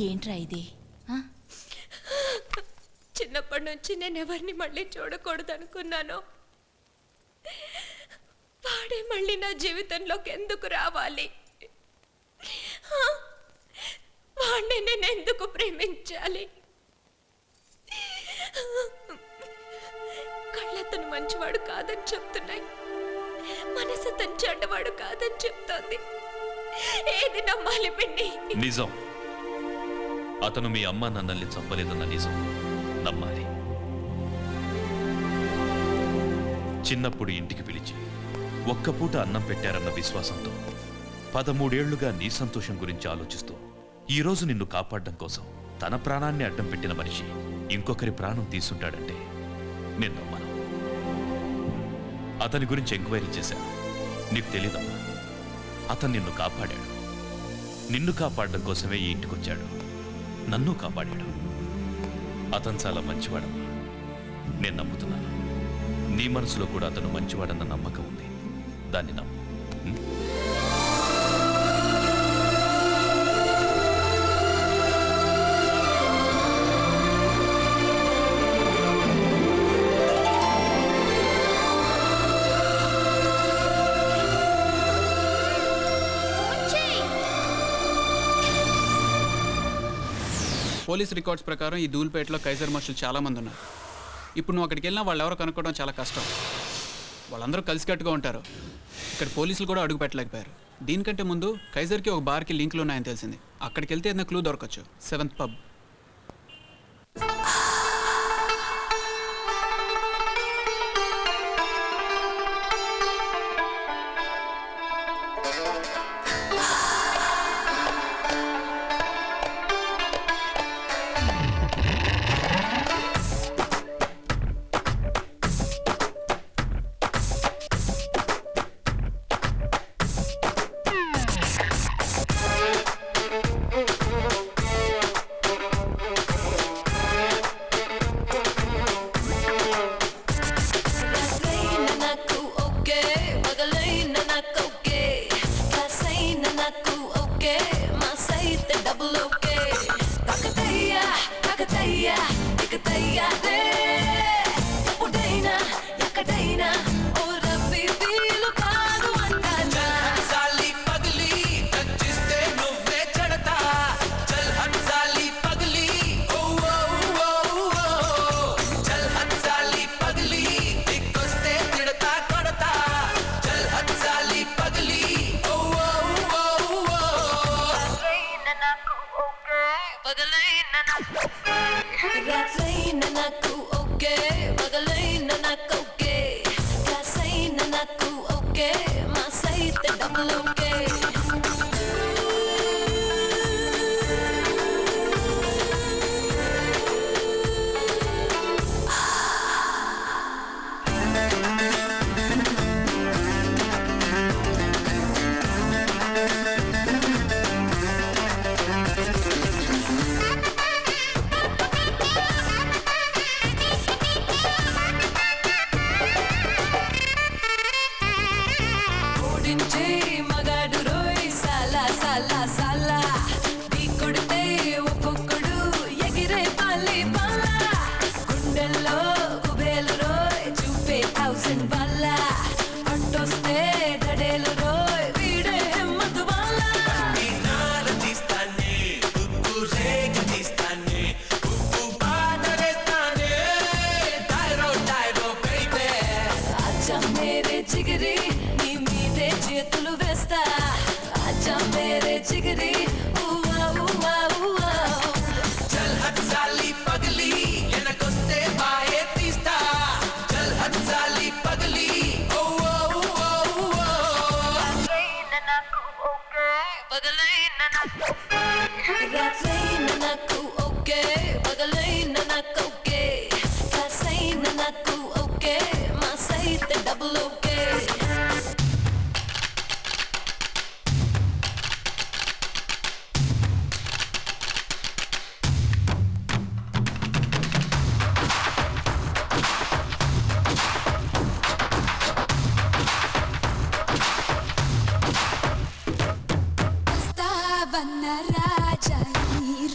ఏంట్రా ఇది? చిన్నప్పటి నుంచి నేను ఎవరిని మళ్ళీ చూడకూడదు అనుకున్నాను. వాడే మళ్ళీ నా జీవితంలోకి ఎందుకు రావాలి? వాడిని నేను ఎందుకు ప్రేమించాలి? కళ్ళతను మంచివాడు కాదని చెప్తున్నాయి, మనసు తను చెడ్డవాడు కాదని చెప్తోంది. ఏది నమ్మాలి పిన్ని? నిజం, అతను మీ అమ్మ నన్నల్ని చంపలేదన్న నిజం నమ్మాలి. చిన్నప్పుడు ఇంటికి పిలిచి ఒక్క పూట అన్నం పెట్టారన్న విశ్వాసంతో 13 ఏళ్లుగా నీ సంతోషం గురించి ఆలోచిస్తూ ఈరోజు నిన్ను కాపాడడం కోసం తన ప్రాణాన్ని అడ్డం పెట్టిన మనిషి ఇంకొకరి ప్రాణం తీసుంటాడంటే నేను నమ్మను. అతని గురించి ఎంక్వైరీ చేశాను. నీకు తెలీదమ్మా, అతను నిన్ను కాపాడాడు. నిన్ను కాపాడడం కోసమే ఈ ఇంటికొచ్చాడు. నన్ను కాపాడాడు. అతను చాలా మంచివాడమ్మా, నేను నమ్ముతున్నాను. నీ మనసులో కూడా అతను మంచివాడన్న నమ్మకం ఉంది. దాన్ని నమ్ము. పోలీస్ రికార్డ్స్ ప్రకారం ఈ ధూల్పేటలో కైజర్ మనుషులు చాలామంది ఉన్నారు. ఇప్పుడు నువ్వు అక్కడికి వెళ్ళినా వాళ్ళు ఎవరో కనుక్కోవడం చాలా కష్టం. వాళ్ళందరూ కలిసికట్టుగా ఉంటారు. ఇక్కడ పోలీసులు కూడా అడుగు పెట్టలేకపోయారు. దీనికంటే ముందు కైజర్కి ఒక బార్కి లింకులు ఉన్నాయని తెలిసింది. అక్కడికి వెళ్తే ఏదైనా క్లూ దొరకచ్చు. 7th pub.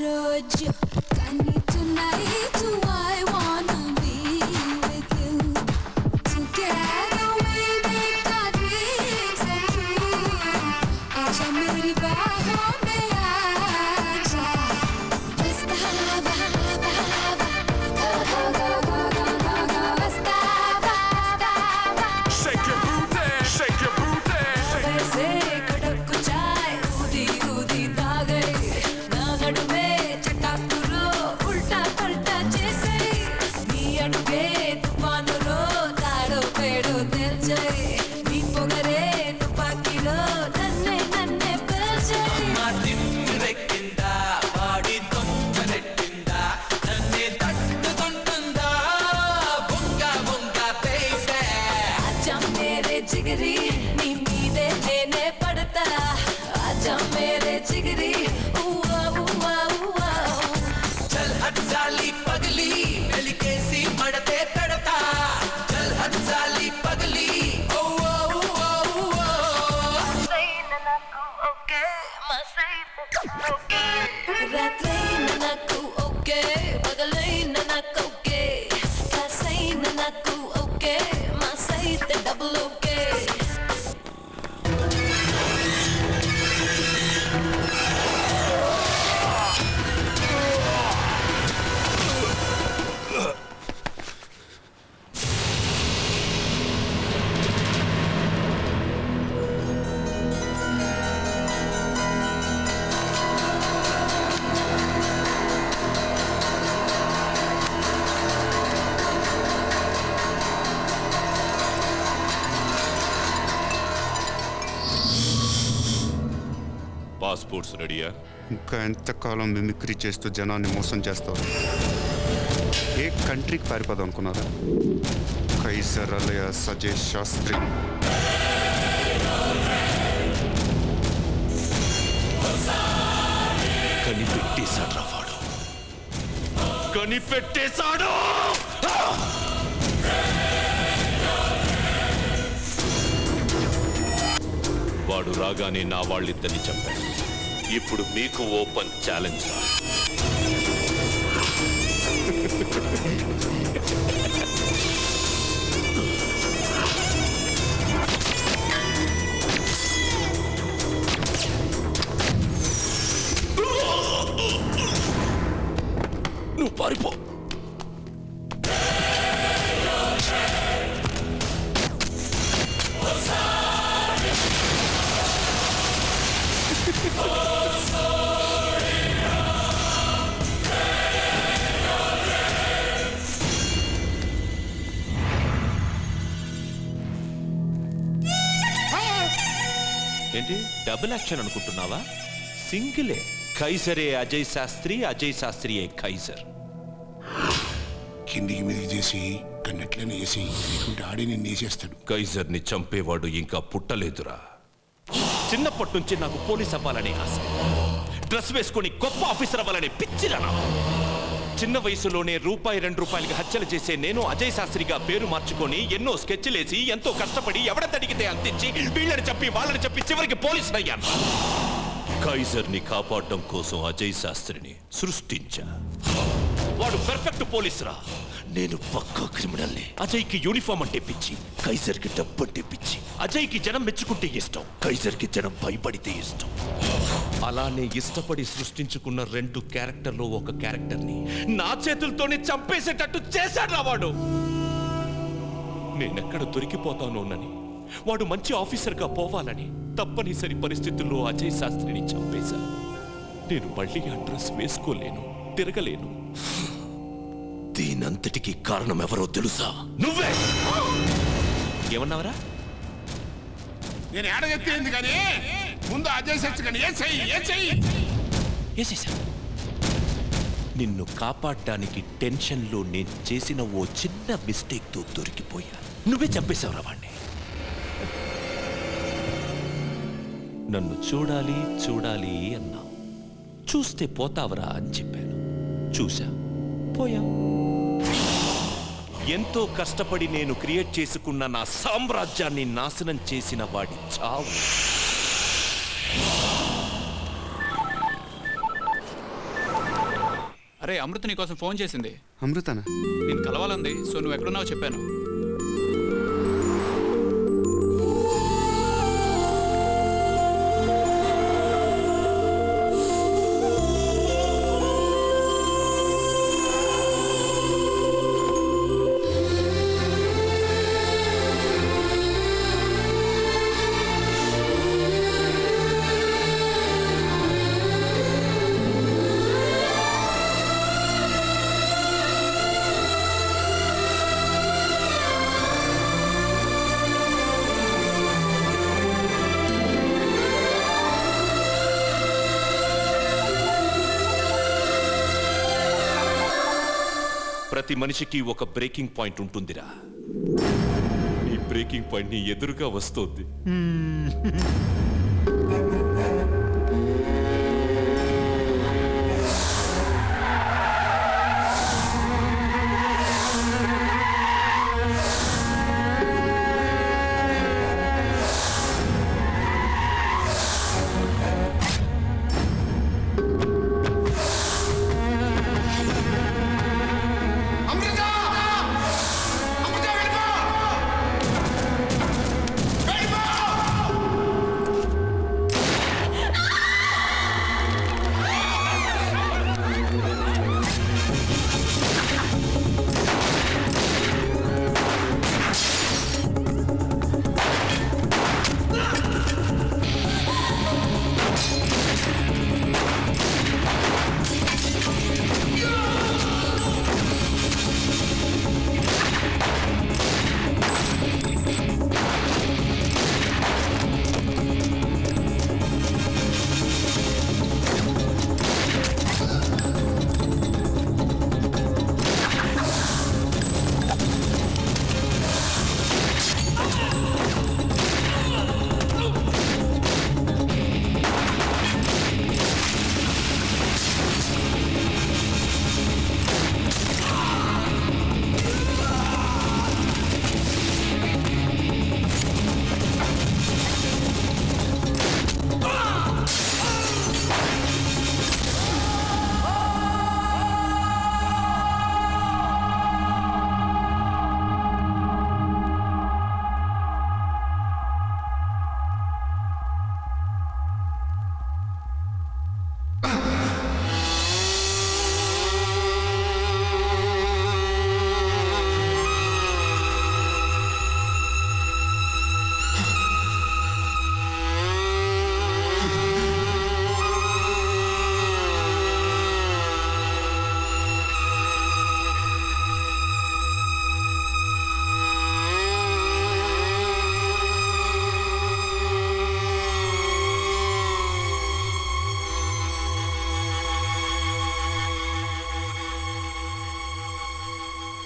రోజు కానీ tonight I wanna be with you. Together we make our dreams come true. आजा मेरी बाहों में आजा. बस्ता बा बा बा, go go go go go go go. बस्ता बा बा बा. Shake your booty, shake your booty. वैसे कड़क चाय ऊदी ऊदी दागे ना नडुमे चटाकुरो उल्टा पल्टा చేసే నీ అడుగే తుఫానులో తాడో పేడో తెల్చే నీ పొగరే తుపాకీలో నన్నే నన్నే పేల్చే తిమ్మిరెక్కిందా బాడీ తొందరెట్టిందా నన్నే తట్టుకుంటుందా బొంగ బొంగ బేబే ఆజా మేరే జిగరి నీ మీదే నేనే పడతా ఆజా మేరే జిగరి ఊవా ఊవా ఊవా చల్ హట్ సాలి పగలి వెలికేసి మడతే పెడతా చల్ హట్ సాలి పగలి ఓ ఓ ఓ ఓ రాత్రైన నాకు ఓకే పగలైన నాకు ఓకే కాసైన నాకు ఓకే మా సైత డబుల్ ఓకే పాస్పోర్ట్స్ రెడీయా? ఇంకా ఎంతకాలం మిమిక్రీ చేస్తూ జనాన్ని మోసం చేస్తావు? ఏ కంట్రీకి పారిపోదాం అనుకున్నారా? Kaiser alias Ajay Shastri. కనిపెట్టేశాడు రా వాడు, కనిపెట్టేశాడు. వాడు రాగానే నా వాళ్ళిద్దరిని చంపాడు. ఇప్పుడు మీకు ఓపెన్ ఛాలెంజ్ రా. నువ్వు పారిపో. ఏంటి డబుల్ యాక్షన్ అనుకుంటున్నావా? సింగిలే. ఖైసరే అజయ్ శాస్త్రి, అజయ్ శాస్త్రియే ఖైసర్. కిందికి మీదికి చేసి కన్నెట్లనే వేసి లేకుంటే ఆడి నిన్ను వేసేస్తాడు. ఖైసర్ని చంపేవాడు ఇంకా పుట్టలేదురా. చిన్నప్పటి నుంచి నాకు పోలీస్ అవ్వాలనే ఆశ, డ్రెస్ వేసుకొని గొప్ప ఆఫీసర్ అవ్వాలనే పిచ్చిరా. చిన్న వయసులోనే ₹2 హత్యలు చేసే నేను అజయ్ శాస్త్రిగా పేరు మార్చుకొని ఎన్నో స్కెచ్లేసి ఎంతో కష్టపడి ఎవడతడిగితే అందించి వీళ్ళని చెప్పి వాళ్ళని చెప్పి చివరికి పోలీసునయ్యాను. ఖైసర్ని కాపాడడం కోసం అజయ్ శాస్త్రిని సృష్టించా. వాడు పర్ఫెక్ట్ పోలీసురా, నేను పక్కా క్రిమినల్ని. అజయ్కి యూనిఫామ్ అంటే పిచ్చి, ఖైసర్కి డబ్బు అంటే పిచ్చి. అజయ్కి జనం మెచ్చుకుంటే ఇష్టం, ఖైసర్కి జనం భయపడితే ఇష్టం. అలానే ఇష్టపడి సృష్టించుకున్న 2 క్యారెక్టర్లో ఒక క్యారెక్టర్ని నా చేతులతోనే చంపేసేటట్టు చేశాడు వాడు. నేనెక్కడ దొరికిపోతానోనని, వాడు మంచి ఆఫీసర్గా పోవాలని తప్పనిసరి పరిస్థితుల్లో అజయ్ శాస్త్రిని చంపేశా. నేను మళ్ళీ ఆ డ్రెస్ వేసుకోలేను, తిరగలేను. దీనంతటికి కారణం ఎవరో తెలుసా? నువ్వే. ఏమన్నావరా? నేను ఏడ చెప్తేంది కానీ ముందు అజయ్ సచ్ కానీ ఏ చెయ్యి వేసేసా. నిన్ను కాపాడడానికి టెన్షన్లో నేను చేసిన ఓ చిన్న మిస్టేక్తో దొరికిపోయా. నువ్వే చంపేశావురా వాణ్ణి. నన్ను చూడాలి చూడాలి అన్నావు, చూస్తే పోతావరా అని చెప్పాను. చూసా, పోయా. ఎంతో కష్టపడి నేను క్రియేట్ చేసుకున్న నా సామ్రాజ్యాన్ని నాశనం చేసిన వాడి చావు అరే అమృత నీ కోసం ఫోన్ చేసింది. అమృతనా? నేను కలవాలంది. సో నువ్వు ఎక్కడున్నావో చెప్పాను. ప్రతి మనిషికి ఒక బ్రేకింగ్ పాయింట్ ఉంటుందిరా. ఈ బ్రేకింగ్ పాయింట్ ని ఎదురుగా వస్తోంది.